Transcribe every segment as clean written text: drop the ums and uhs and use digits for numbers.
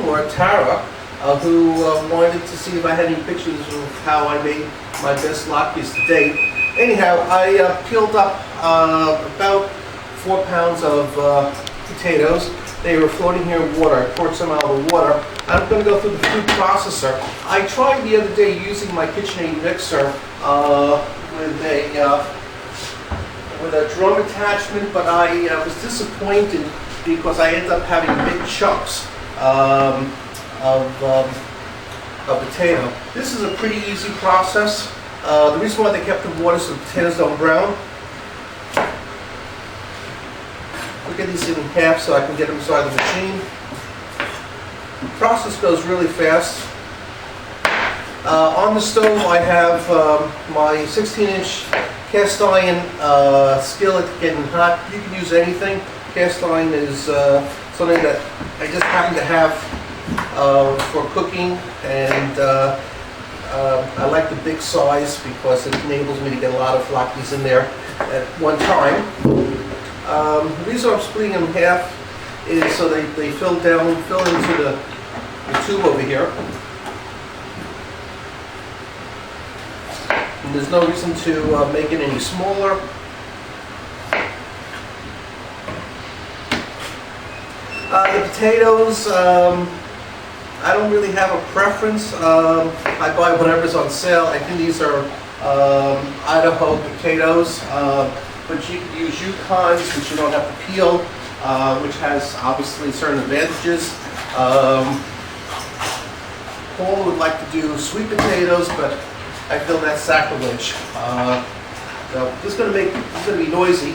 or Tara, who wanted to see if I had any pictures of how I made my best latkes to date. Anyhow, I peeled up about 4 pounds of potatoes. They were floating here in water. I poured some out of the water. I'm going to go through the food processor. I tried the other day using my KitchenAid mixer with a drum attachment, but I was disappointed because I ended up having big chunks of potato. This is a pretty easy process. The reason why they kept the water so the potatoes don't brown. Look at these in half so I can get them inside the machine. The process goes really fast. On the stove I have my 16-inch cast iron skillet getting hot. You can use anything. Cast iron is something that I just happen to have for cooking, and I like the big size because it enables me to get a lot of latkes in there at one time. The reason I'm splitting them in half is so they fill into the tube over here. And there's no reason to make it any smaller. The potatoes, I don't really have a preference. I buy whatever's on sale. I think these are Idaho potatoes, but you can use Yukons, which you don't have to peel, which has obviously certain advantages. Paul would like to do sweet potatoes, but I feel that's sacrilege. So this is going to be noisy.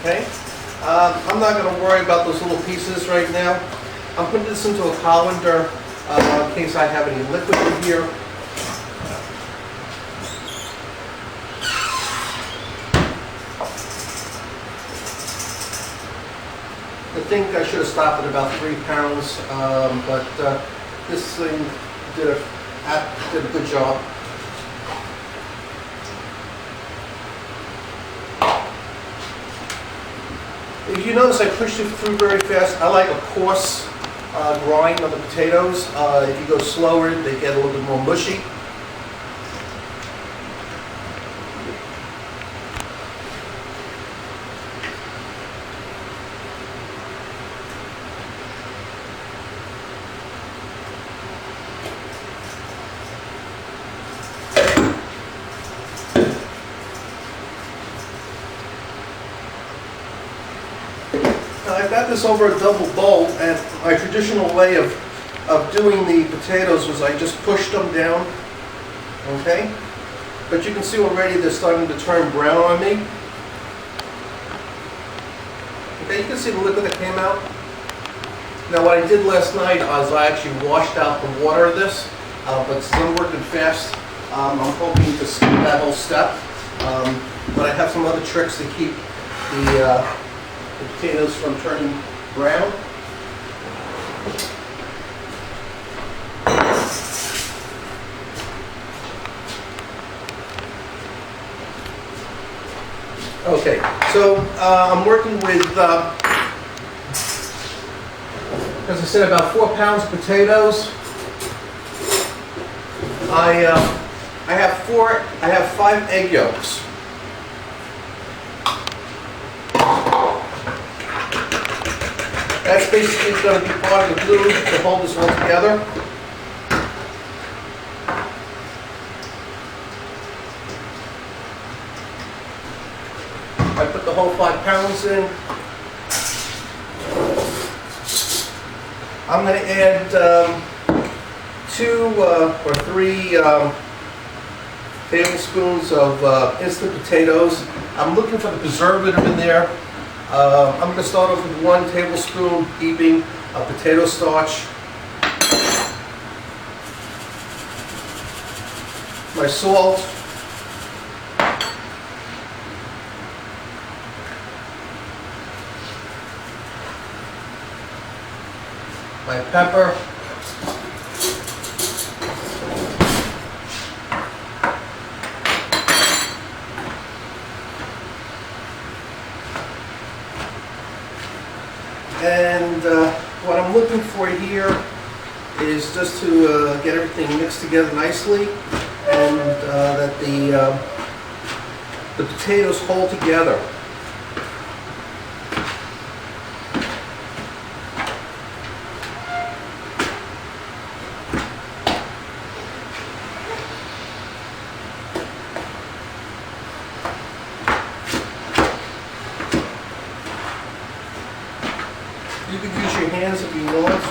Okay, I'm not going to worry about those little pieces right now. I'm putting this into a colander in case I have any liquid in here. I think I should have stopped at about 3 pounds, but this thing did a good job. If you notice, I pushed it through very fast. I like a coarse grind on the potatoes. If you go slower, they get a little bit more mushy. I've got this over a double bowl, and my traditional way of doing the potatoes was I just pushed them down, okay? But you can see already they're starting to turn brown on me. Okay, you can see the liquid that came out. Now what I did last night is I actually washed out the water of this, but since I'm working fast, I'm hoping to skip that whole step. But I have some other tricks to keep the potatoes from turning brown. Okay, so I'm working with as I said, about 4 pounds of potatoes. I have 5 egg yolks. That's basically going to be part of the glue to hold this all together. I put the whole 5 pounds in. I'm going to add 2 or 3 tablespoons of instant potatoes. I'm looking for the preservative in there. I'm going to start off with 1 tablespoon heaping of potato starch. My salt. My pepper. And what I'm looking for here is just to get everything mixed together nicely, and that the potatoes hold together. You could use your hands if you want.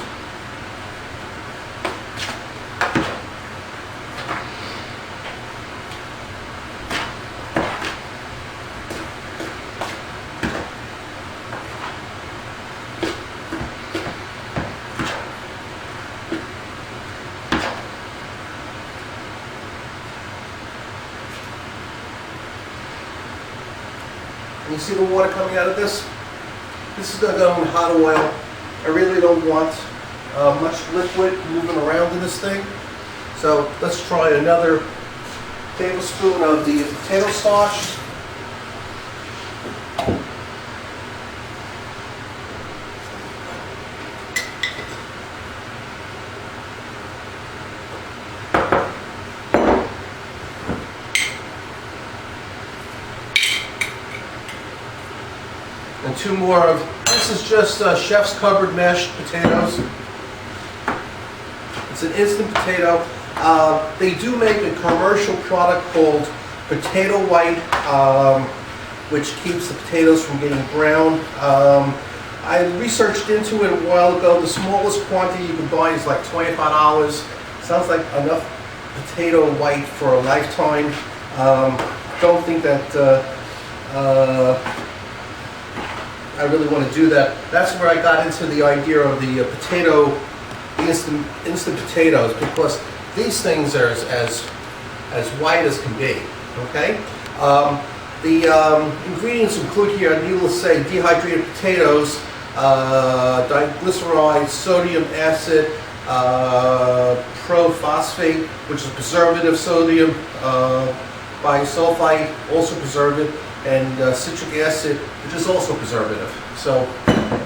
And you see the water coming out of this? This is going to go in hot oil. I really don't want much liquid moving around in this thing. So let's try another tablespoon of the potato starch. And 2 more of, this is just chef's cupboard mashed potatoes. It's an instant potato. They do make a commercial product called potato white, which keeps the potatoes from getting brown. I researched into it a while ago. The smallest quantity you can buy is like $25. Sounds like enough potato white for a lifetime. Don't think that I really want to do that. That's where I got into the idea of the instant potatoes, because these things are as white as can be. Okay. The ingredients include here, needless to say, dehydrated potatoes, diglyceride, sodium acid, prophosphate, which is preservative, sodium bisulfite, also preservative, and citric acid, which is also preservative. So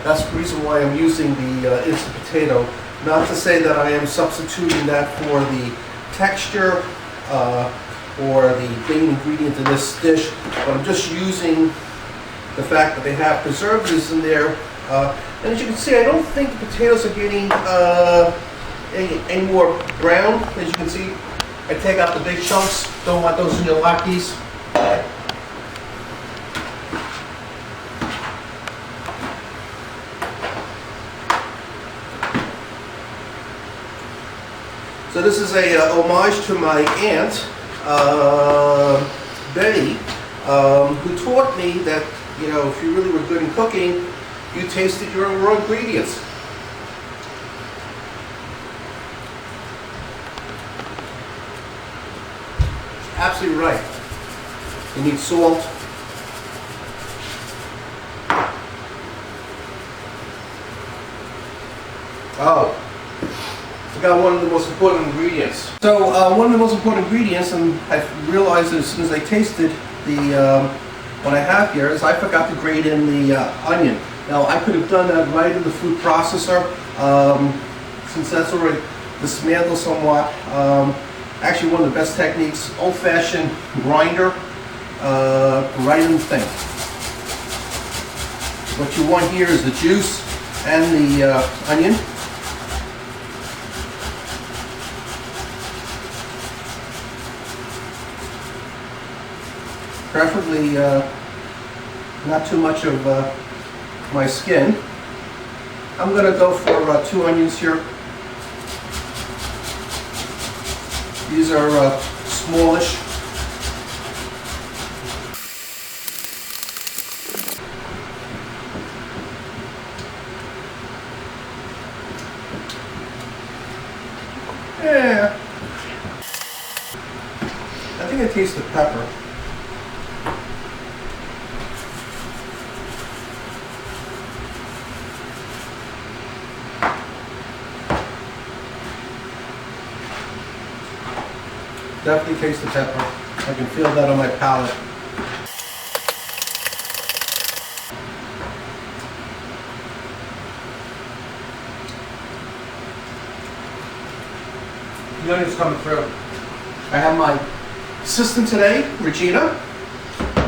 that's the reason why I'm using the instant potato. Not to say that I am substituting that for the texture or the main ingredient in this dish, but I'm just using the fact that they have preservatives in there. And as you can see, I don't think the potatoes are getting any more brown. As you can see, I take out the big chunks. Don't want those in your Latkes. So this is a homage to my aunt, Betty, who taught me that, you know, if you really were good in cooking, you tasted your raw ingredients. Absolutely right. You need salt. Oh. Got one of the most important ingredients. So one of the most important ingredients, and I realized as soon as I tasted the what I have here, is I forgot to grate in the onion. Now I could have done that right in the food processor, Since that's already dismantled somewhat, actually one of the best techniques, old-fashioned grinder, right in the thing. What you want here is the juice and the onion. Preferably not too much of my skin. I'm going to go for 2 onions here. These are smallish. Yeah. I think I taste the pepper. Definitely taste the pepper. I can feel that on my palate. The onion's coming through. I have my assistant today, Regina.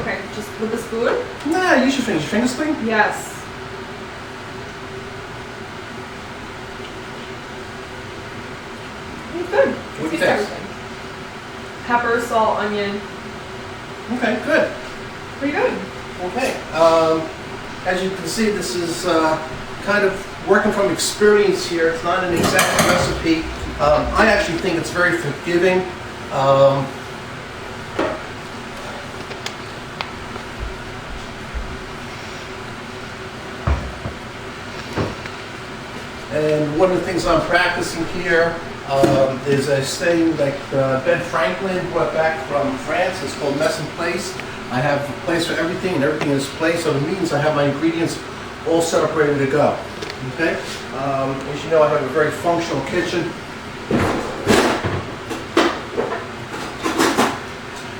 Okay, just with the spoon? Nah, use your fingers. Your fingers clean? Yes. It's good. What do you Tastes think? everything. Pepper, salt, onion. Okay, good. Pretty good. Okay. As you can see, this is kind of working from experience here. It's not an exact recipe. I actually think it's very forgiving. And one of the things I'm practicing here is a saying that Ben Franklin brought back from France. It's called mess in place. I have a place for everything and everything in its place, so it means I have my ingredients all set up ready to go. Okay? As you know, I have a very functional kitchen.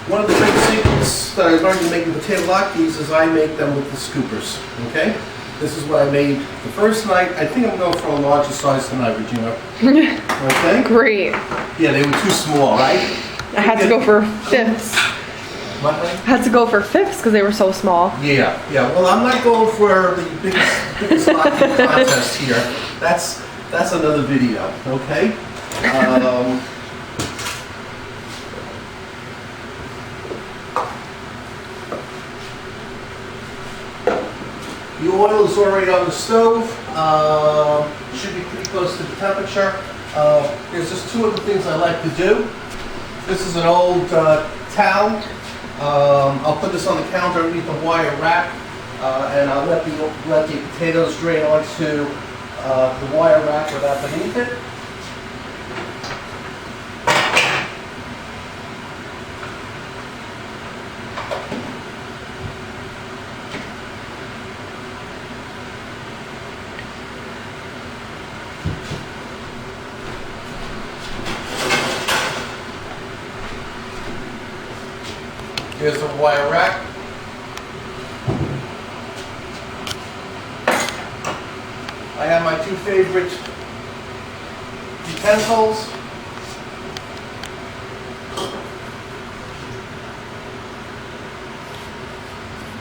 One of the big secrets that I learned in making potato latkes is I make them with the scoopers. Okay? This is what I made the first night. I think I'm going for a larger size tonight, Regina. Okay? Great. Yeah, they were too small, right? I had to go for fifths. What? I had to go for fifths because they were so small. Yeah, yeah. Well, I'm not going for the biggest latke contest here. That's another video, okay? The oil is already on the stove. Should be pretty close to the temperature. There's just 2 other things I like to do. This is an old towel. I'll put this on the counter underneath the wire rack, and I'll let the potatoes drain onto the wire rack without beneath it. Here's the wire rack. I have my 2 favorite utensils.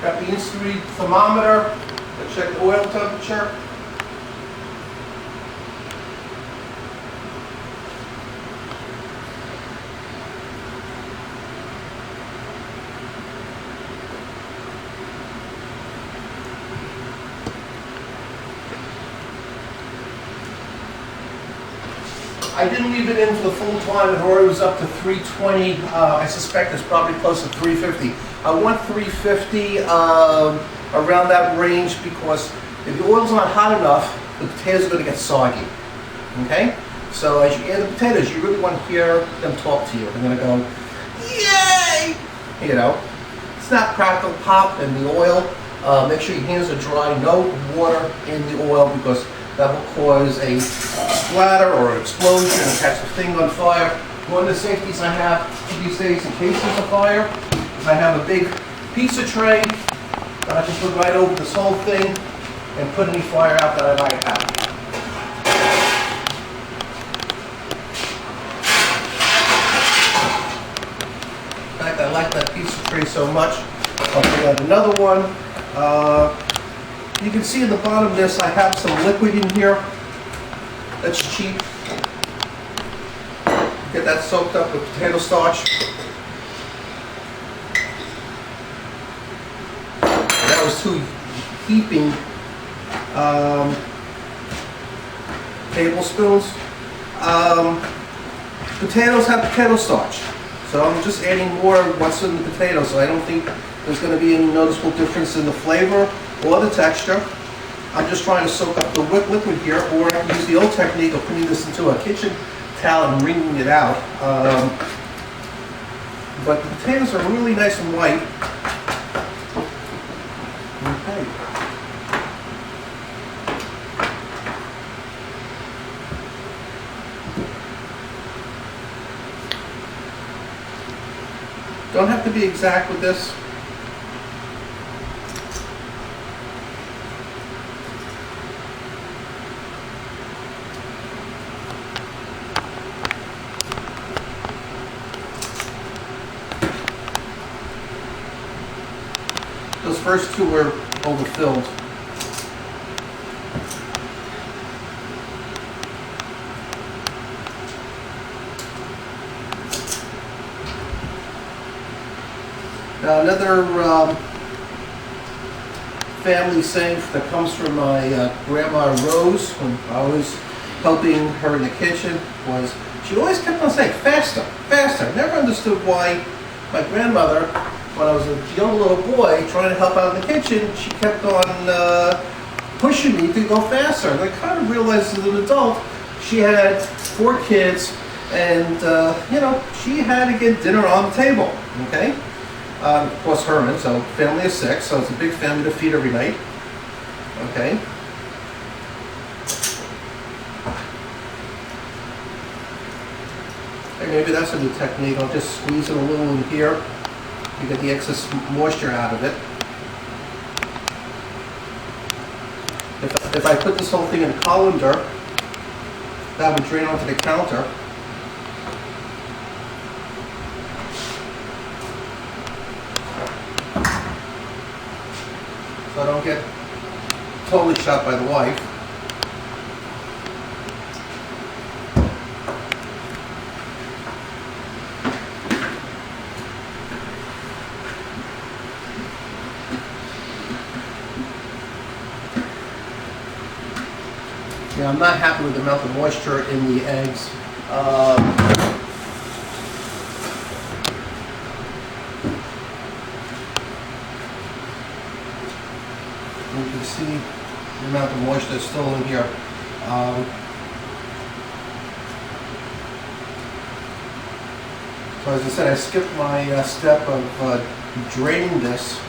Got the instant-read thermometer to check the oil temperature. I didn't leave it in for the full time. It already was up to 320. I suspect it's probably close to 350. I want 350 around that range because if the oil's not hot enough, the potatoes are going to get soggy. Okay? So as you add the potatoes, you really want to hear them talk to you. They're going to go, yay! You know, it's not practical. Pop in the oil. Make sure your hands are dry. No water in the oil because that will cause a splatter or an explosion and catch the thing on fire. One of the safeties I have these days in case there's a fire is I have a big pizza tray that I can put right over this whole thing and put any fire out that I might have. so much. I'll put out another one. You can see in the bottom of this, I have some liquid in here. That's cheap. Get that soaked up with potato starch. That was 2 heaping tablespoons. Potatoes have potato starch, so I'm just adding more of what's in the potatoes, so I don't think there's going to be any noticeable difference in the flavor or the texture. I'm just trying to soak up the liquid here, or I can use the old technique of putting this into a kitchen towel and wringing it out. But the potatoes are really nice and white. Okay. Don't have to be exact with this. Those first 2 were overfilled. Now another family saying that comes from my Grandma Rose, when I was helping her in the kitchen, was she always kept on saying, faster, faster. I never understood why my grandmother, when I was a young little boy trying to help out in the kitchen, she kept on pushing me to go faster. And I kind of realized as an adult, she had 4 kids, and you know, she had to get dinner on the table, okay? Of course, Herman, so family of 6, so it's a big family to feed every night, okay? And maybe that's a new technique. I'll just squeeze it a little in here to get the excess moisture out of it. If I put this whole thing in a colander, that would drain onto the counter. So I don't get totally shot by the wife. Yeah, I'm not happy with the amount of moisture in the eggs. You can see the amount of moisture that's still in here. So as I said, I skipped my step of draining this.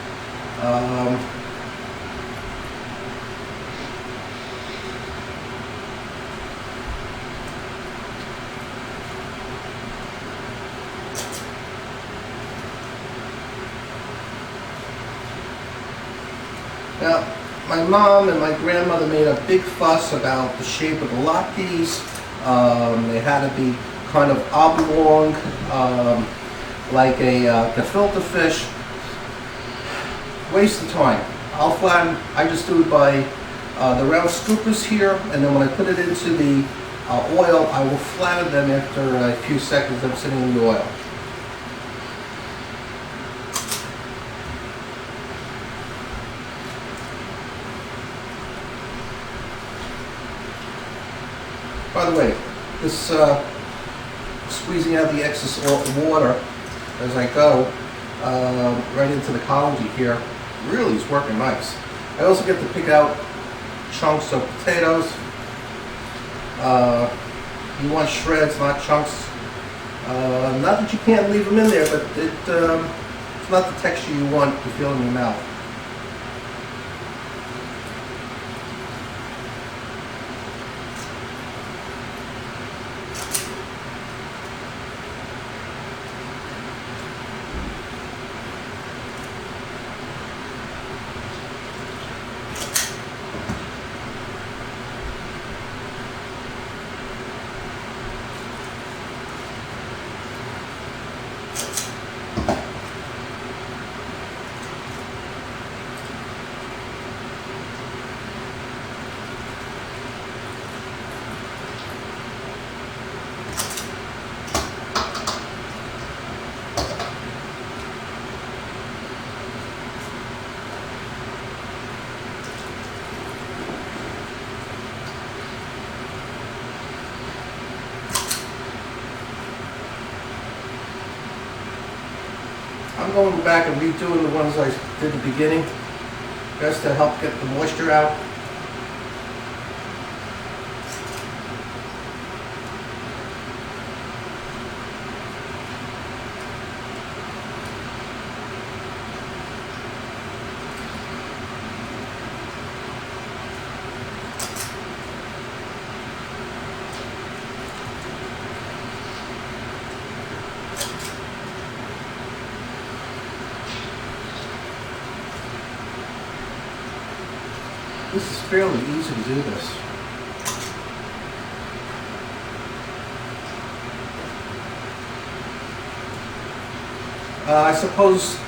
Now, my mom and my grandmother made a big fuss about the shape of the latkes. They had to be kind of oblong, like a gefilte fish. Waste of time. I'll flatten. I just do it by the round scoopers here, and then when I put it into the oil, I will flatten them after a few seconds of sitting in the oil. By the way, this squeezing out the excess water as I go right into the colander here really is working nice. I also get to pick out chunks of potatoes. You want shreds, not chunks. Not that you can't leave them in there, but it's not the texture you want to feel in your mouth. I'm going back and redoing the ones I did at the beginning, just to help get the moisture out. This is fairly easy to do this. I suppose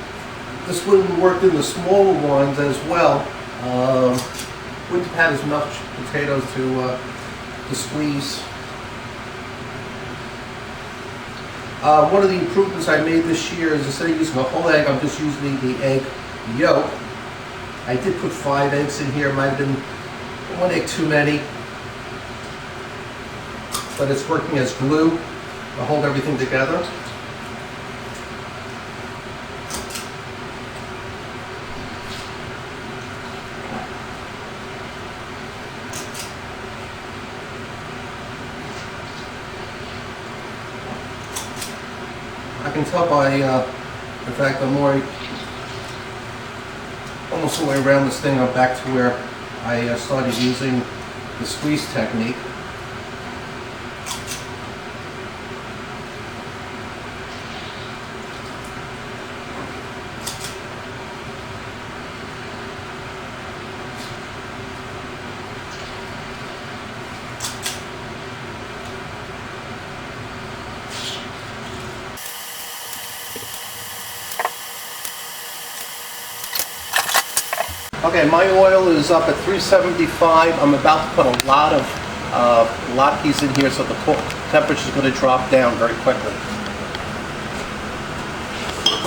this wouldn't work in the smaller ones as well. Wouldn't have had as much potatoes to squeeze. One of the improvements I made this year is instead of using a whole egg, I'm just using the egg yolk. I did put 5 eggs in here. Might have been 1 egg too many, but it's working as glue to hold everything together. I can tell by, in fact, I'm almost all the way around this thing. I'm back to where I started using the squeeze technique. Okay, my oil is up at 375. I'm about to put a lot of latkes in here, so the temperature is going to drop down very quickly.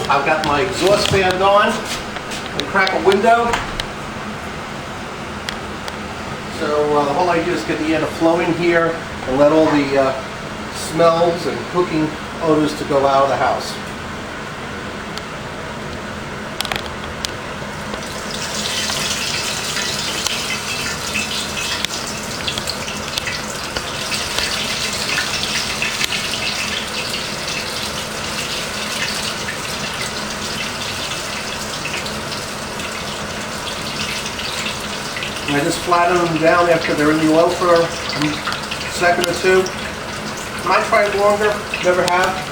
I've got my exhaust fan on and crack a window. So the whole idea is to get the air to flow in here and let all the smells and cooking odors to go out of the house. I just flatten them down after they're in the oil for a second or two. Might try it longer, never have.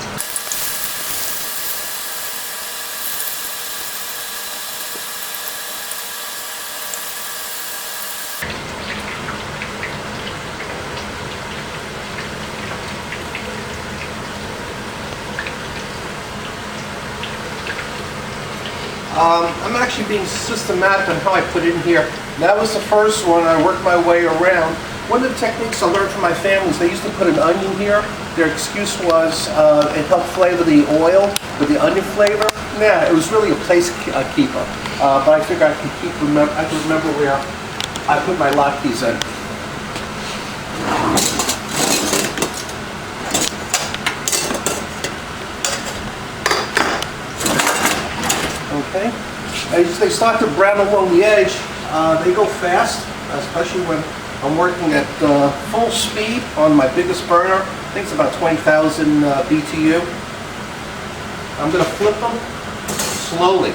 I'm actually being systematic on how I put it in here. That was the first one. I worked my way around. One of the techniques I learned from my family is they used to put an onion here. Their excuse was it helped flavor the oil with the onion flavor. Yeah, it was really a place keeper. But I figured I could remember where I put my latkes in. Okay. As they start to brown along the edge, they go fast, especially when I'm working at full speed on my biggest burner. I think it's about 20,000 BTU. I'm going to flip them slowly.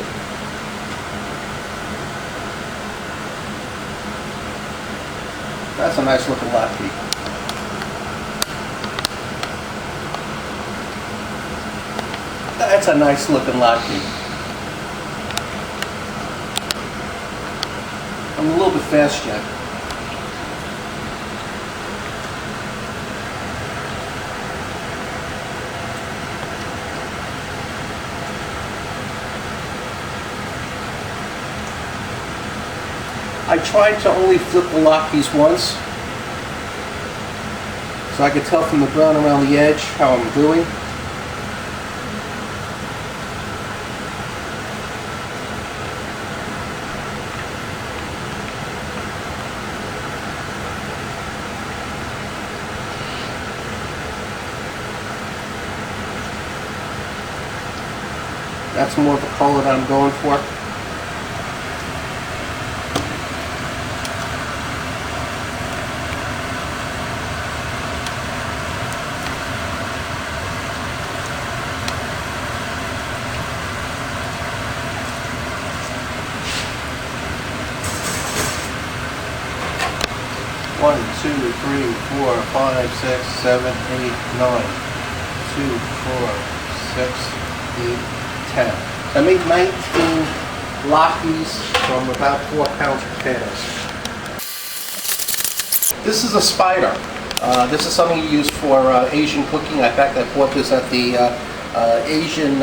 That's a nice looking latke. That's a nice looking latke. I'm a little bit fast yet. I tried to only flip the latkes once, so I could tell from the brown around the edge how I'm doing. That's more of the color that I'm going for. One, two, three, four, five, six, seven, eight, 9. 2, 4, 6, 8, 10. I made 19 Latkes from about 4 pounds of potatoes. This is a spider. This is something you use for Asian cooking. In fact, I bought this at the Asian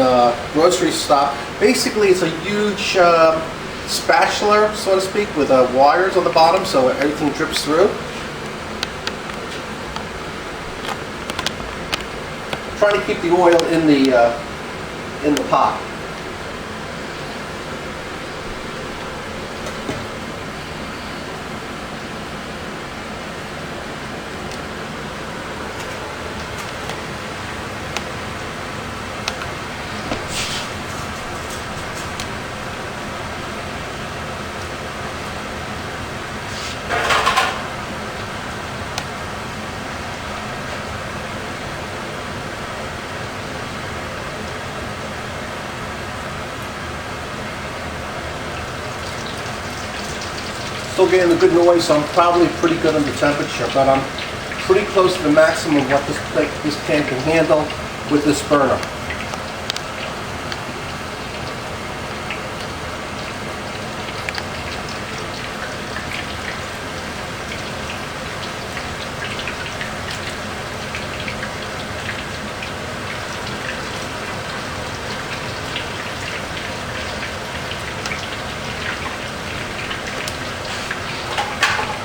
grocery store. Basically, it's a huge spatula, so to speak, with wires on the bottom so everything drips through. Trying to keep the oil in the pot. Still getting a good noise, so I'm probably pretty good on the temperature, but I'm pretty close to the maximum of what this pan can handle with this burner.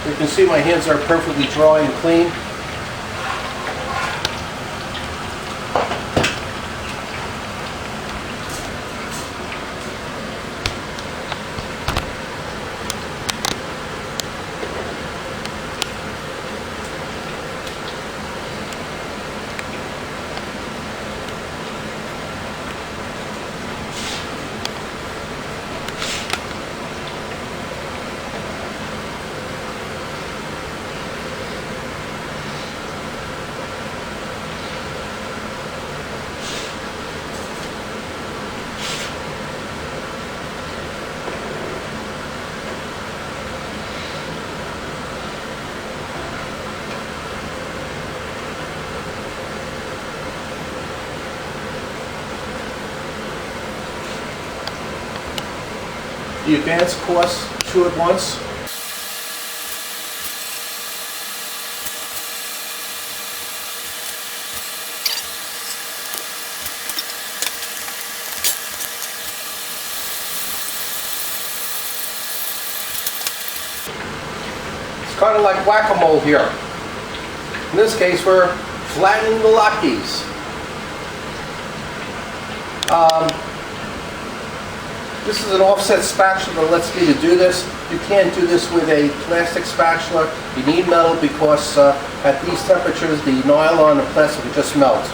You can see my hands are perfectly dry and clean. The advanced course, 2 at once. It's kind of like whack-a-mole here. In this case, we're flattening the Latkes. This is an offset spatula that lets me to do this. You can't do this with a plastic spatula. You need metal because at these temperatures, the nylon and plastic will just melt.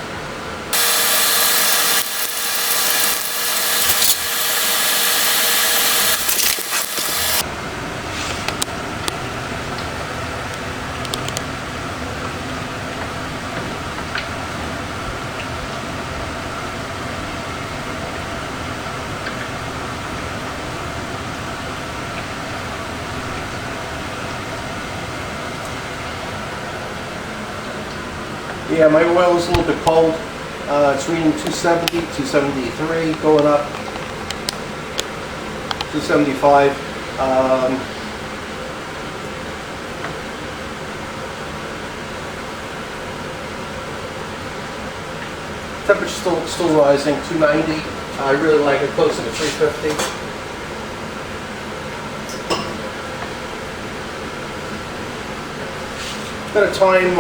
Yeah, my oil is a little bit cold. It's reading 270, 273, going up 275. Temperature still rising, 290. I really like it closer to 350. Got a time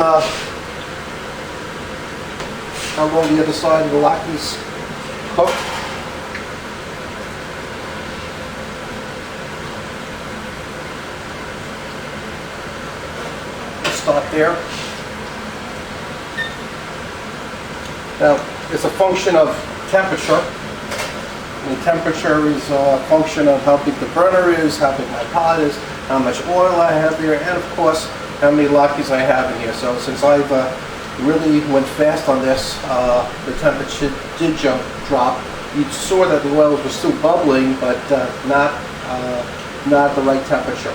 how long the other side of the Latkes cook. Stop there. Now, it's a function of temperature. The temperature is a function of how big the burner is, how big my pot is, how much oil I have there, and of course, how many Latkes I have in here. So since I've really went fast on this, the temperature did drop. You saw that the oil was still bubbling, but not the right temperature.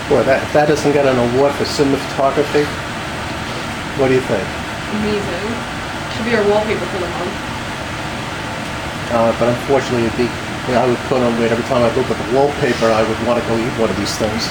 Boy, if that doesn't get an award for cinematography, what do you think? Amazing. Should be our wallpaper for the month. But unfortunately, I would put on weight every time I look at the wallpaper. I would want to go eat one of these things.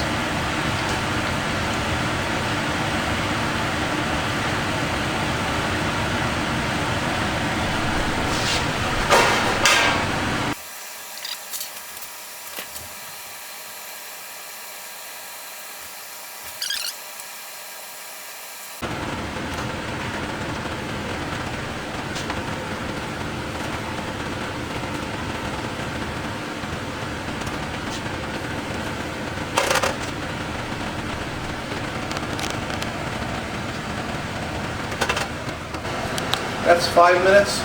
That's 5 minutes.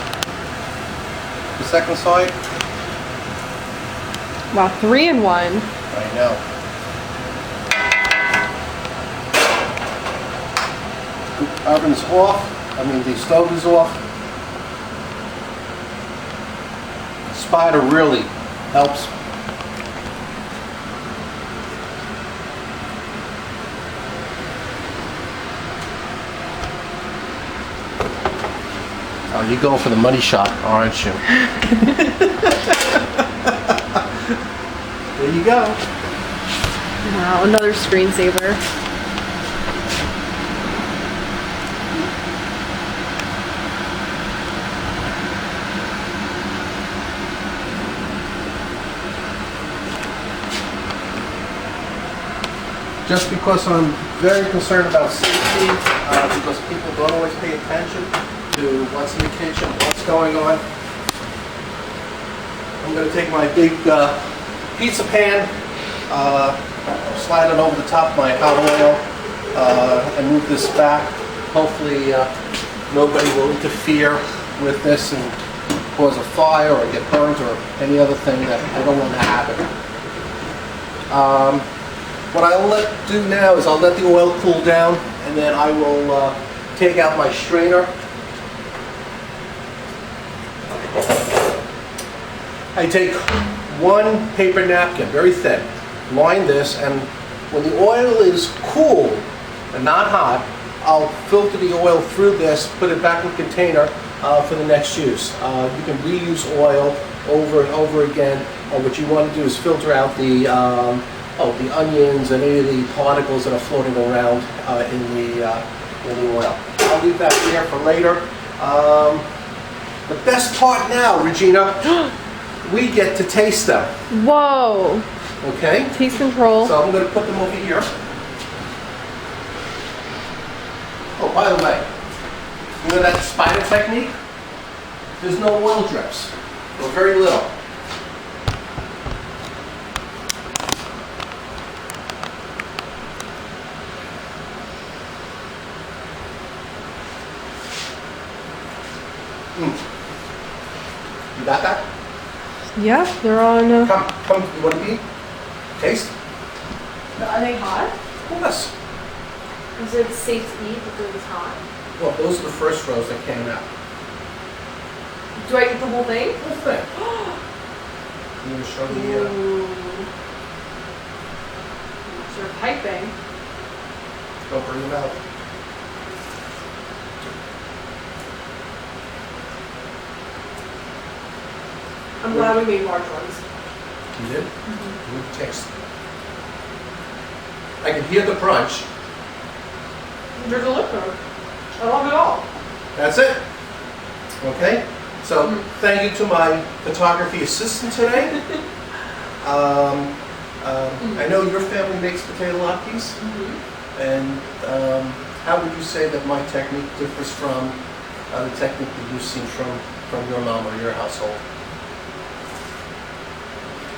The second side. Wow, 3 in 1. I know. The oven's off. The stove is off. Spider really helps. Oh, you're going for the money shot, aren't you? There you go. Wow, another screensaver. Just because I'm very concerned about safety, because people don't always pay attention to what's in the kitchen, what's going on. I'm going to take my big pizza pan, slide it over the top of my hot oil, and move this back. Hopefully nobody will interfere with this and cause a fire or get burnt or any other thing that I don't want to happen. What I'll do now is I'll let the oil cool down, and then I will take out my strainer. I take one paper napkin, very thin, line this, and when the oil is cool and not hot, I'll filter the oil through this, put it back in the container for the next use. You can reuse oil over and over again, and what you want to do is filter out the onions and any of the particles that are floating around in the oil. I'll leave that there for later. The best part now, Regina, we get to taste them. Whoa. Okay? Taste control. So I'm going to put them over here. Oh, by the way, you know that spider technique? There's no oil drips, or very little. You got that? Yeah, they're on. Come, you want to eat? Taste? Are they hot? Of course. Is it safe to eat because it's hot? Well, those are the first rows that came out. Do I eat the whole thing? Whole thing. You want to show the... Ooh. You're piping. Don't bring them out. I'm glad we made large ones. You did? Taste. I can hear the crunch. They're delicious. I love it all. That's it. Okay? So thank you to my photography assistant today. I know your family makes potato latkes, and how would you say that my technique differs from the technique that you've seen from your mom or your household?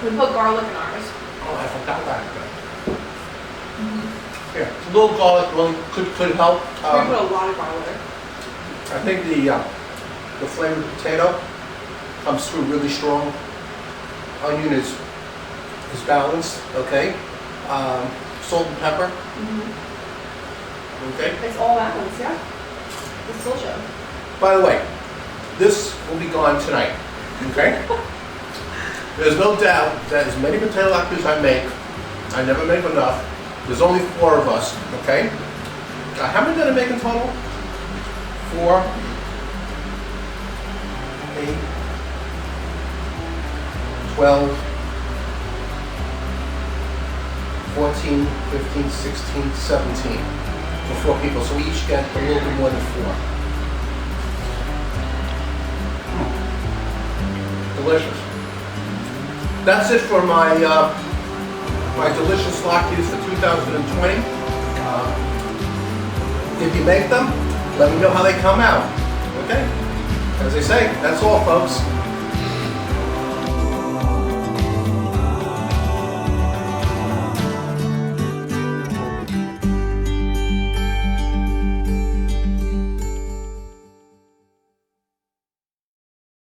We put garlic in ours. Oh, I forgot that. Yeah, a little garlic really could help. We put a lot of garlic. I think the flavor of the potato comes through really strong. Onion is balanced, okay? Salt and pepper, okay? It's all balanced, yeah. It's delicious. By the way, this will be gone tonight, okay? There's no doubt that as many potato latkes I make, I never make enough. There's only 4 of us, okay? How many did I make in total? 4, 8, 12, 14, 15, 16, 17. For 4 people, so we each get a little bit more than 4. Delicious. That's it for my my delicious latkes for 2020. If you make them, let me know how they come out. Okay? As I say, that's all, folks.